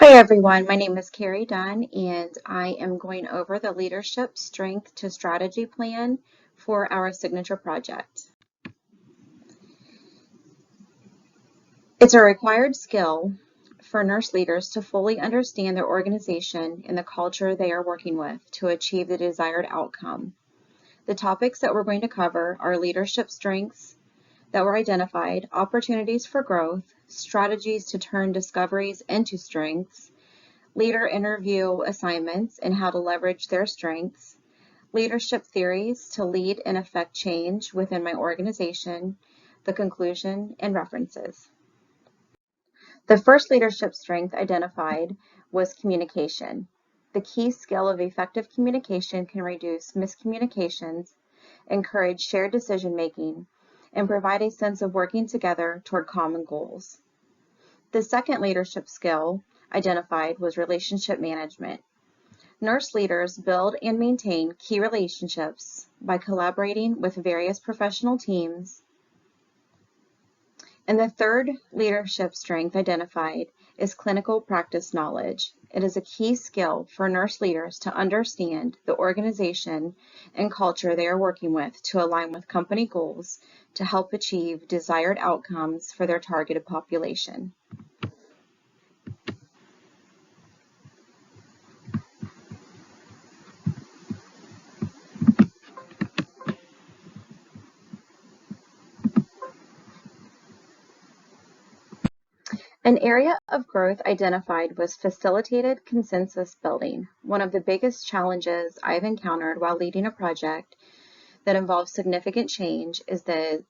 Hi everyone, my name is Carrie Dunn and I am going over the Leadership Strength to Strategy plan for our signature project. It's a required skill for nurse leaders to fully understand their organization and the culture they are working with to achieve the desired outcome. The topics that we're going to cover are leadership strengths that were identified, opportunities for growth, strategies to turn discoveries into strengths, leader interview assignments and how to leverage their strengths, leadership theories to lead and affect change within my organization, the conclusion, and references. The first leadership strength identified was communication. The key skill of effective communication can reduce miscommunications, encourage shared decision making, and provide a sense of working together toward common goals. The second leadership skill identified was relationship management. Nurse leaders build and maintain key relationships by collaborating with various professional teams. And the third leadership strength identified is clinical practice knowledge. It is a key skill for nurse leaders to understand the organization and culture they are working with to align with company goals to help achieve desired outcomes for their targeted population. An area of growth identified was facilitated consensus building. One of the biggest challenges I've encountered while leading a project that involves significant change is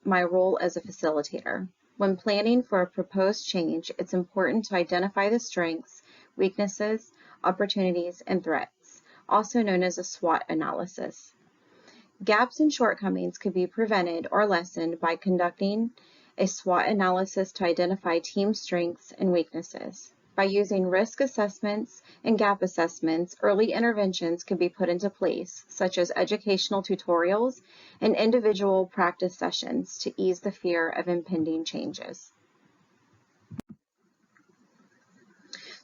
my role as a facilitator. When planning for a proposed change, it's important to identify the strengths, weaknesses, opportunities, and threats, also known as a SWOT analysis. Gaps and shortcomings could be prevented or lessened by conducting a SWOT analysis to identify team strengths and weaknesses. By using risk assessments and gap assessments, early interventions can be put into place, such as educational tutorials and individual practice sessions to ease the fear of impending changes.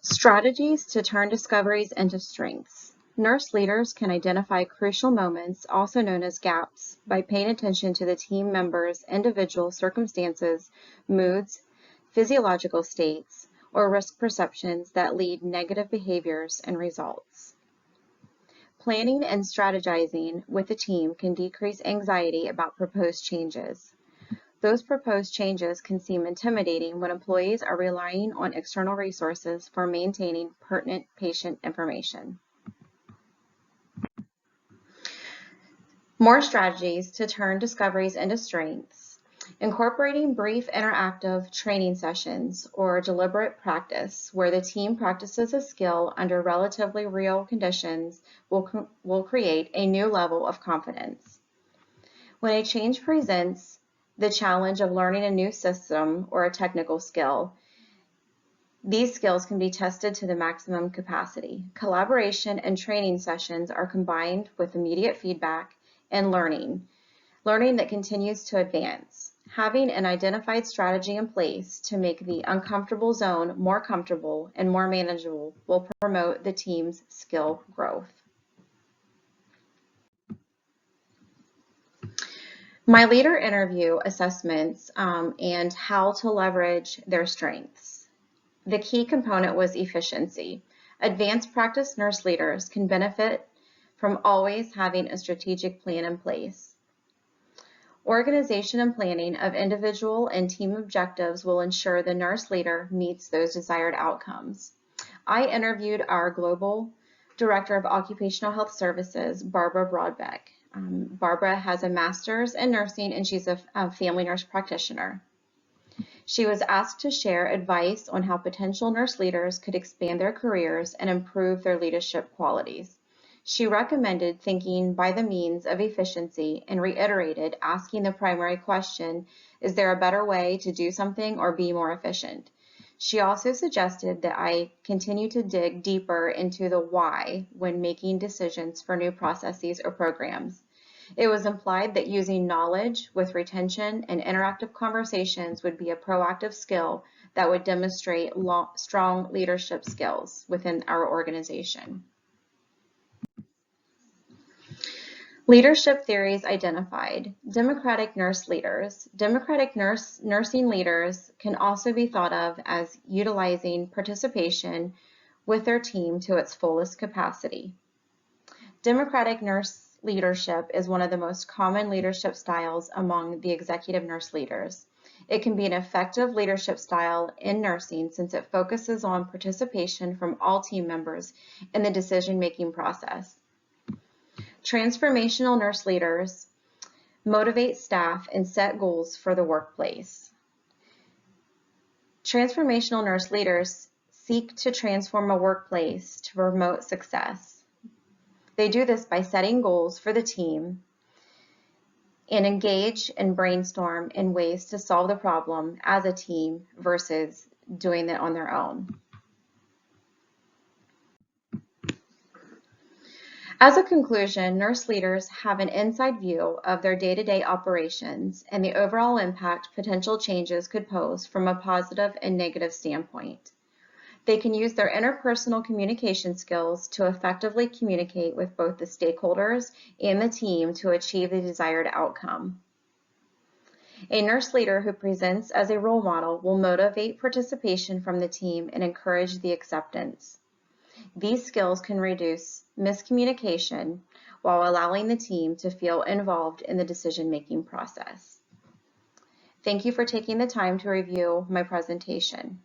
Strategies to turn discoveries into strengths. Nurse leaders can identify crucial moments, also known as gaps, by paying attention to the team members' individual circumstances, moods, physiological states, or risk perceptions that lead negative behaviors and results. Planning and strategizing with the team can decrease anxiety about proposed changes. Those proposed changes can seem intimidating when employees are relying on external resources for maintaining pertinent patient information. More strategies to turn discoveries into strengths. Incorporating brief interactive training sessions or deliberate practice where the team practices a skill under relatively real conditions will create a new level of confidence. When a change presents the challenge of learning a new system or a technical skill, these skills can be tested to the maximum capacity. Collaboration and training sessions are combined with immediate feedback and learning that continues to advance. Having an identified strategy in place to make the uncomfortable zone more comfortable and more manageable will promote the team's skill growth. My leader interview assessments and how to leverage their strengths. The key component was efficiency. Advanced practice nurse leaders can benefit from always having a strategic plan in place. Organization and planning of individual and team objectives will ensure the nurse leader meets those desired outcomes. I interviewed our Global Director of Occupational Health Services, Barbara Broadbeck. Barbara has a master's in nursing and she's a family nurse practitioner. She was asked to share advice on how potential nurse leaders could expand their careers and improve their leadership qualities. She recommended thinking by the means of efficiency and reiterated asking the primary question, is there a better way to do something or be more efficient? She also suggested that I continue to dig deeper into the why when making decisions for new processes or programs. It was implied that using knowledge with retention and interactive conversations would be a proactive skill that would demonstrate strong leadership skills within our organization. Leadership theories identified. Democratic nurse leaders. Democratic nursing leaders can also be thought of as utilizing participation with their team to its fullest capacity. Democratic nurse leadership is one of the most common leadership styles among the executive nurse leaders. It can be an effective leadership style in nursing since it focuses on participation from all team members in the decision-making process. Transformational nurse leaders motivate staff and set goals for the workplace. Transformational nurse leaders seek to transform a workplace to promote success. They do this by setting goals for the team and engage and brainstorm in ways to solve the problem as a team versus doing it on their own. As a conclusion, nurse leaders have an inside view of their day-to-day operations and the overall impact potential changes could pose from a positive and negative standpoint. They can use their interpersonal communication skills to effectively communicate with both the stakeholders and the team to achieve the desired outcome. A nurse leader who presents as a role model will motivate participation from the team and encourage the acceptance. These skills can reduce miscommunication while allowing the team to feel involved in the decision-making process. Thank you for taking the time to review my presentation.